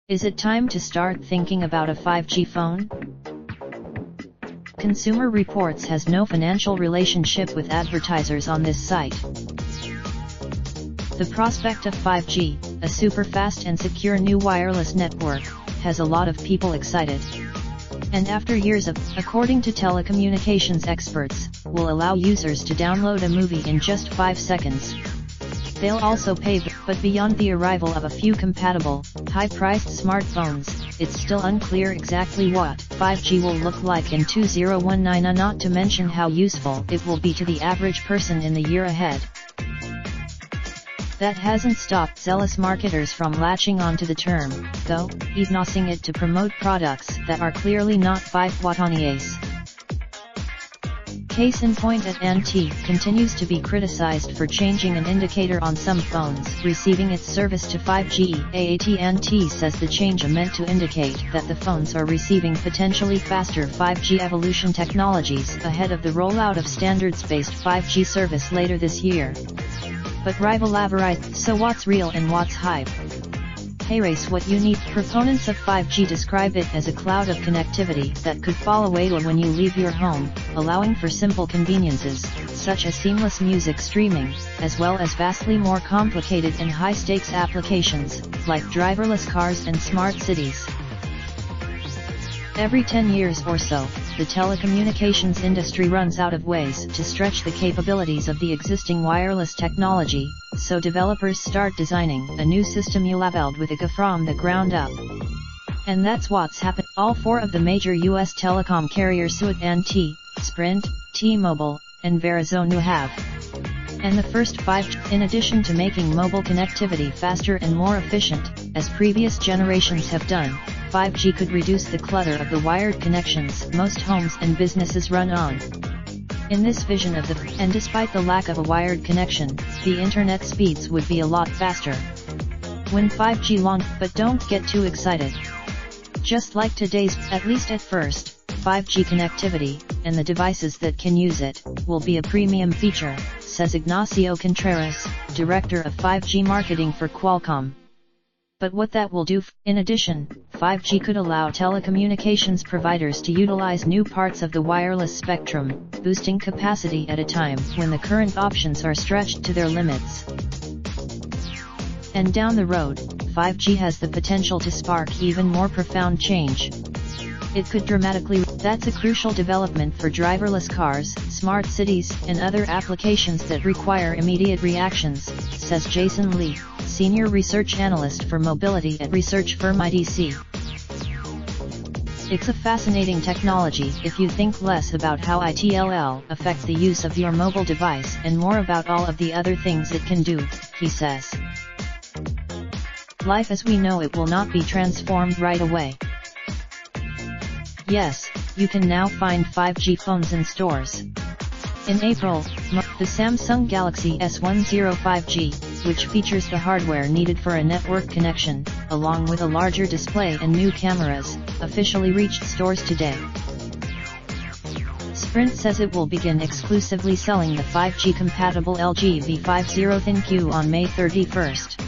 Is it time to start thinking about a 5G phone? Consumer Reports has no financial relationship with advertisers on this site. The prospect of 5G, a super fast and secure new wireless network, has a lot of people excited. And after years of, according to telecommunications experts, will allow users to download a movie in just 5 seconds. They'll also pay, but beyond the arrival of a few compatible, high-priced smartphones, it's still unclear exactly what 5G will look like in 2019, not to mention how useful it will be to the average person in the year ahead. That hasn't stopped zealous marketers from latching onto the term, though, using it to promote products that are clearly not 5G. Case in point, AT&T continues to be criticized for changing an indicator on some phones receiving its service to 5G. AT&T says the change is meant to indicate that the phones are receiving potentially faster 5G evolution technologies ahead of the rollout of standards-based 5G service later this year. But rival Averite, so what's real and what's hype? Hey race, what you need. Proponents of 5G describe it as a cloud of connectivity that could fall away when you leave your home, allowing for simple conveniences, such as seamless music streaming, as well as vastly more complicated and high-stakes applications, like driverless cars and smart cities. Every 10 years or so, the telecommunications industry runs out of ways to stretch the capabilities of the existing wireless technology, so developers start designing a new system built with it from the ground up. And that's what's happened. All 4 of the major US telecom carriers, AT&T, Sprint, T-Mobile, and Verizon, have. And the first 5G, in addition to making mobile connectivity faster and more efficient, as previous generations have done, 5G could reduce the clutter of the wired connections most homes and businesses run on. In this vision of and despite the lack of a wired connection, the internet speeds would be a lot faster when 5G launched. But don't get too excited. Just like today's, at least at first, 5G connectivity, and the devices that can use it, will be a premium feature, says Ignacio Contreras, Director of 5G Marketing for Qualcomm. But what that will do, in addition, 5G could allow telecommunications providers to utilize new parts of the wireless spectrum, boosting capacity at a time when the current options are stretched to their limits. And down the road, 5G has the potential to spark even more profound change. It could dramatically. That's a crucial development for driverless cars, smart cities, and other applications that require immediate reactions, says Jason Lee, Senior Research Analyst for Mobility at research firm IDC. It's a fascinating technology if you think less about how it'll affect the use of your mobile device and more about all of the other things it can do, he says. Life as we know it will not be transformed right away. Yes, you can now find 5G phones in stores. In April, the Samsung Galaxy S10 5G, which features the hardware needed for a network connection, along with a larger display and new cameras, officially reached stores today. Sprint says it will begin exclusively selling the 5G-compatible LG V50 ThinQ on May 31st.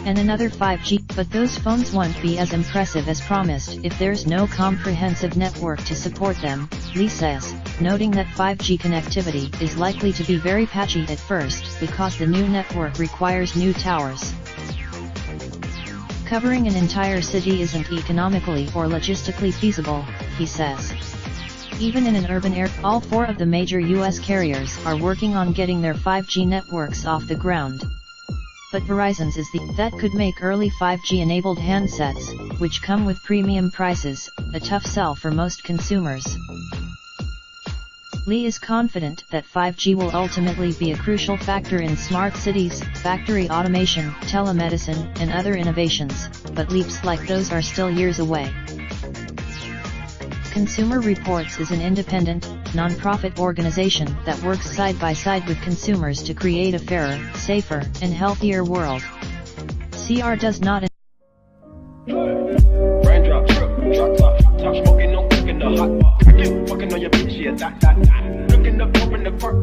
And another 5G, but those phones won't be as impressive as promised if there's no comprehensive network to support them, Lee says, noting that 5G connectivity is likely to be very patchy at first because the new network requires new towers. Covering an entire city isn't economically or logistically feasible, he says. Even in an urban area, all 4 of the major US carriers are working on getting their 5G networks off the ground. But Verizon's is that could make early 5G-enabled handsets, which come with premium prices, a tough sell for most consumers. Lee is confident that 5G will ultimately be a crucial factor in smart cities, factory automation, telemedicine, and other innovations, but leaps like those are still years away. Consumer Reports is an independent, non-profit organization that works side by side with consumers to create a fairer, safer, and healthier world. CR does not. Raindrop, drip, drop top, top smoking, no cooking the hot pot. Fucking on your bitch, yeah, that. Looking up, open the park,